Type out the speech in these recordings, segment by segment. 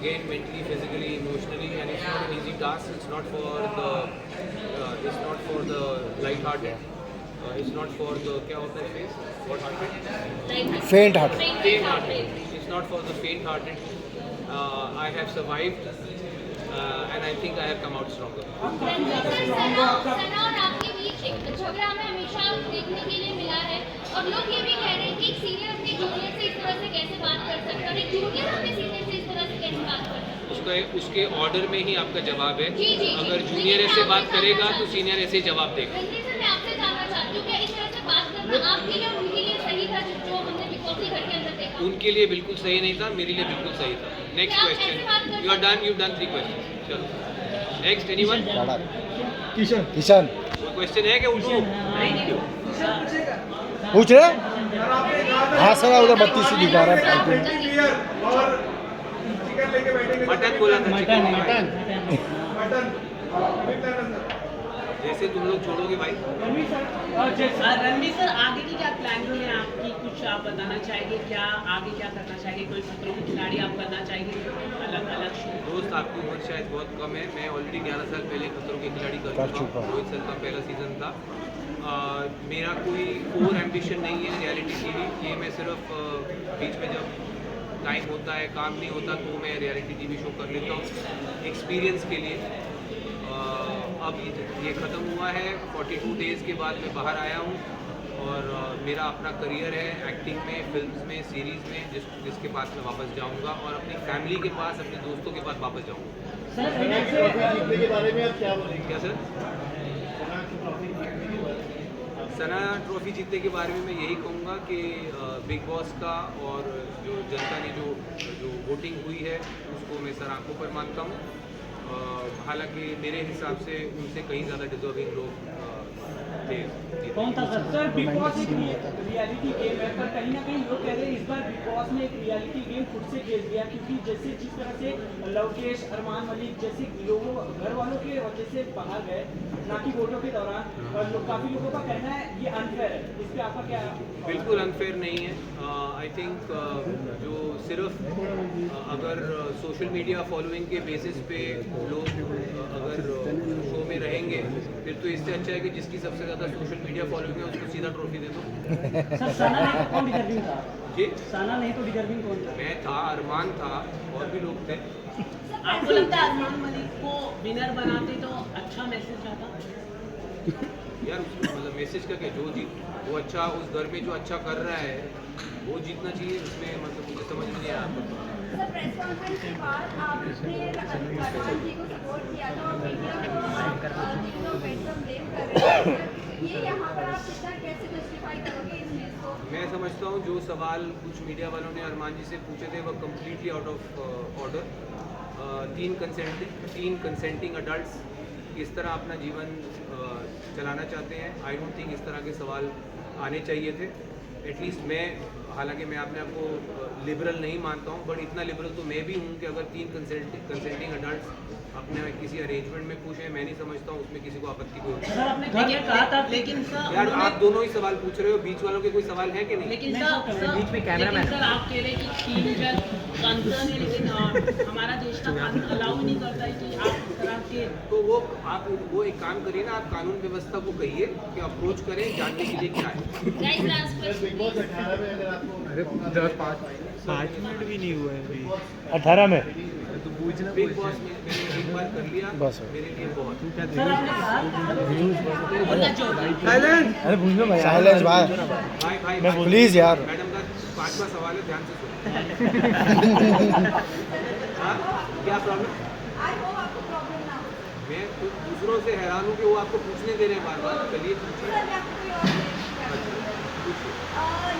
again mentally, physically, emotionally, and it's not an easy task. It's not for the light-hearted. It's not for the क्या होता है face? What hearted? Faint heart. Faint-hearted. It's not for the faint-hearted. I have survived, and I think I have come out stronger. सना और आपके बीच एक झगड़ा हमें हमेशा देखने के लिए मिला है और लोग ये भी कह रहे हैं कि एक सीनियर अपने जूनियर से इस तरह से कैसे बात कर सकता है और एक जूनियर अपने सीनियर से इस तरह से कैसे बात कर सकता है। उसके ऑर्डर में ही आपका जवाब है। जी, जी, अगर जी। जूनियर लेकिन ऐसे मैं बात आपसे करेगा जानना तो सीनियर ऐसे ही जवाब देगा। रणजीत सर, मैं आपसे जानना चाहती हूँ कि इस तरह से बात करना आपके लिए और उनके लिए सही था जो हमने बिग बॉस के घर के अंदर देखा? उनके लिए बिल्कुल सही नहीं था, मेरे लिए बिल्कुल सही था। नेक्स्ट क्या आप ऐसे बात क्वेश्चन। कर यू आर डन 3 क्वेश्चन। चलो नेक्स्ट, एनीवन? किशन क्वेश्चन है कि उठो? पूछ रहे? हाँ सर, उधर 32 ही दिखा रहा है। मटन बोला था, चिकन नहीं भाई। मटन जैसे तुम लोग छोड़ोगे भाई। रणवीर सर, आगे की क्या प्लानिंग है आपकी? कुछ आप बताना चाहेंगे? क्या आगे क्या करना चाहेंगे? कोई खतरों की खिलाड़ी आप करना चाहेंगे? अलग अलग शो? दोस्त, आपकी उम्र शायद बहुत कम है। मैं ऑलरेडी 11 साल पहले खतरों के खिलाड़ी कर चुका हूँ। रोहित सर का पहला सीजन था। मेरा कोई और एम्बिशन नहीं है रियलिटी टीवी। ये मैं सिर्फ बीच में जब टाइम होता है, काम नहीं होता, तो मैं रियलिटी टीवी शो कर लेता हूँ एक्सपीरियंस के लिए। अब ये ख़त्म हुआ है, 42 डेज़ के बाद मैं बाहर आया हूँ और मेरा अपना करियर है एक्टिंग में, फिल्म्स में, सीरीज़ में, जिसके पास मैं वापस जाऊँगा और अपनी फैमिली के पास, अपने दोस्तों के पास वापस जाऊँगा। जीतने के बारे में आप क्या बोलेंगे? क्या सर? सना ट्रॉफी जीतने के बारे में मैं यही कहूँगा कि बिग बॉस का और जो जनता ने जो वोटिंग हुई है उसको मैं सर आंखों पर मानता हूँ। हालांकि मेरे हिसाब से उनसे कहीं ज़्यादा डिजर्विंग लोग थे। कौन था सर? बिग बॉस एक रियलिटी गेम है, पर कहीं ना कहीं लोग कह रहे हैं इस बार बिग बॉस में एक रियलिटी गेम खुद से खेल दिया, क्योंकि जैसे जिस तरह से लवकेश, अरमान मलिक जैसे लोगों घर वालों के वजह से बाहर गए ना कि वोटों के दौरान, और काफ़ी लोगों का कहना है ये अनफेयर है। इस पर आपका क्या? बिल्कुल अनफेयर नहीं है। आई थिंक जो सिर्फ अगर सोशल मीडिया फॉलोइंग के बेसिस पे लोग अगर शो में रहेंगे, फिर तो इससे अच्छा है कि जिसकी सबसे ज़्यादा सोशल मीडिया फॉलोइंग है उसको सीधा ट्रॉफी दे दो। सर सना नहीं तो कौन डिजर्विंग था? जी, सना नहीं तो डिजर्विंग कौन था? मैं था, अरमान था, और भी लोग थे। आपको लगता है अरमान मलिक को विनर बनाते तो अच्छा मैसेज आता? यार उसको मतलब मैसेज का क्या, वो अच्छा उस घर में जो अच्छा कर रहा है वो जीतना चाहिए। उसमें मतलब मुझे समझ में नहीं आया। सर, प्रेस कॉन्फ्रेंस के बाद आपने अरमान जी को सपोर्ट किया था और मीडिया को ब्लेम कर रहे हैं। ये यहाँ पर आप कितना कैसे जस्टिफाई करोगे इस चीज़ को? मैं समझता हूँ जो सवाल कुछ मीडिया वालों ने अरमान जी से पूछे थे वह कम्प्लीटली आउट ऑफ ऑर्डर। तीन कंसेंटिंग अडल्ट्स किस तरह अपना जीवन चलाना चाहते हैं, आई डोंट थिंक इस तरह के सवाल आने चाहिए थे। एटलीस्ट मैं, हालांकि मैं अपने आप को लिबरल नहीं मानता हूँ, बट इतना लिबरल तो मैं भी हूँ कि अगर 3 कंसेंटिंग अडल्ट्स अपने किसी अरेंजमेंट में खुश हैं, मैं नहीं समझता हूँ उसमें किसी को आपत्ति कोई होती है। सर आपने घर कहा था, लेकिन सर यार आप दोनों ही सवाल पूछ रहे हो, बीच वालों के कोई सवाल है कि नहीं? लेकिन सर आप कह रहे हैं कि 3 जज कंसर्न है, लेकिन हमारा देश का कानून अलाउ नहीं करता है कि आप इस तरह के। तो वो एक काम करिए ना, आप कानून व्यवस्था को कहिए कि अप्रोच करें, जानने के लिए क्या है। Guys, last question. Big boss 18 में अगर आपको 5 मिनट भी नहीं हुए अभी। 18 में तो पूछना बिग बॉस में मैंने एक बार कर लिया, बस। मेरे लिए बहुत। सर आपने कहा अरे पूछ लो भाई, साइलेंस भाई, भाई प्लीज यार। मैडम का 5वां सवाल है, ध्यान से सुनो। हाँ, क्या प्रॉब्लम? आई होप आपको प्रॉब्लम ना हो। मैं खुद दूसरों से हैरान हूँ कि वो आपको पूछने दे रहे हैं बार बार। चलिए पूछिए। सर, मैं आपको कोई और पूछना पूछिए।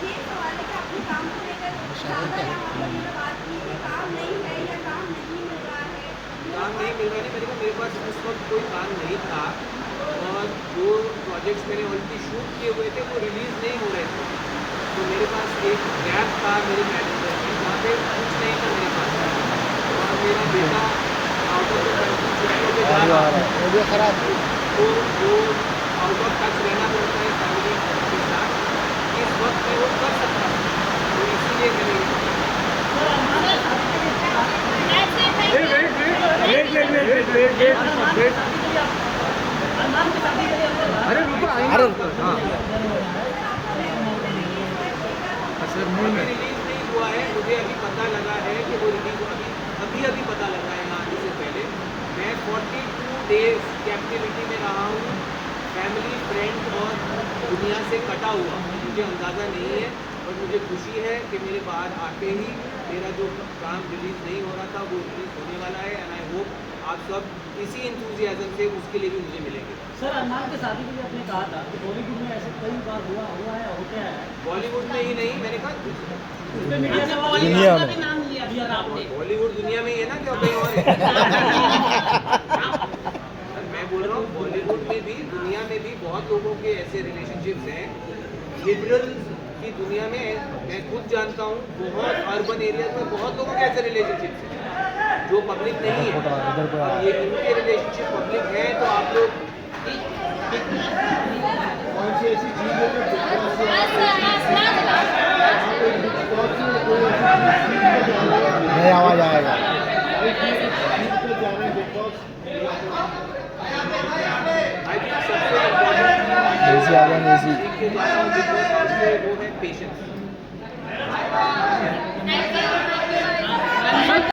ये सवाल है कि अपने काम को लेकर ज़्यादा यहाँ पर ये बात की कि काम नहीं है या काम नहीं मिल रहा है। काम नहीं मिल रहा है, मैंने कहा मेरे पास उस वक्त कोई काम नहीं था और जो प्रोजेक्ट्स मैंने ऑलरेडी शूट किए हुए थे वो रिलीज़ नहीं हो रहे थे, तो मेरे पास एक गैप था मेरे कैलेंडर में, वहाँ पे कुछ नहीं था मेरे पास। और मेरा बेटा आउट ऑफ द कंट्री छुट्टियों पे जा रहा है, वो खराब तो वो आउट ऑफ टच रहना पड़ता है फैमिली के साथ। इस वक्त मैं वो कर सकता हूँ, तो इसीलिए मैंने That's it. अरमान की शादी के लिए आपको अरे अभी रिलीज नहीं हुआ है, मुझे अभी पता लगा है कि वो रिलीज अभी पता लगा है यहाँ आने से पहले। मैं 42 डेज कैप्टिविटी में रहा हूँ, फैमिली फ्रेंड और दुनिया से कटा हुआ। मुझे अंदाज़ा नहीं है, और मुझे खुशी है कि मेरे बाहर आते ही मेरा जो काम रिलीज़ नहीं हो रहा था वो रिलीज़ होने वाला है। एंड आई होप आप सब इसी इंथुजियाज्म से उसके लिए भी मुझे मिलेंगे। सर अरमान की शादी के लिए आपने कहा था कि बॉलीवुड में ऐसे कई बार हुआ है होते हैं बॉलीवुड में ही नहीं, मैंने कहा मीडिया से बॉलीवुड का भी नाम लिया सर आपने। बॉलीवुड दुनिया में ही है ना, क्या कहीं और है? मैं बोल रहा हूँ बॉलीवुड में भी, दुनिया में भी बहुत लोगों के ऐसे रिलेशनशिप्स हैं। लिबरल की दुनिया में मैं खुद जानता हूँ, बहुत अर्बन एरियाज में बहुत लोगों के ऐसे रिलेशनशिप्स हैं जो पब्लिक नहीं है। अब ये इनके रिलेशनशिप पब्लिक है तो आप लोग कौन सी ऐसी चीज है जो Big Boss से नहीं आवाज आएगा। Big Boss आई थिंक सबसे इम्पोर्टेंट एसी आ गया एसी। के द्वारा Big Boss हाउस से वो है पेशेंस। Thank you.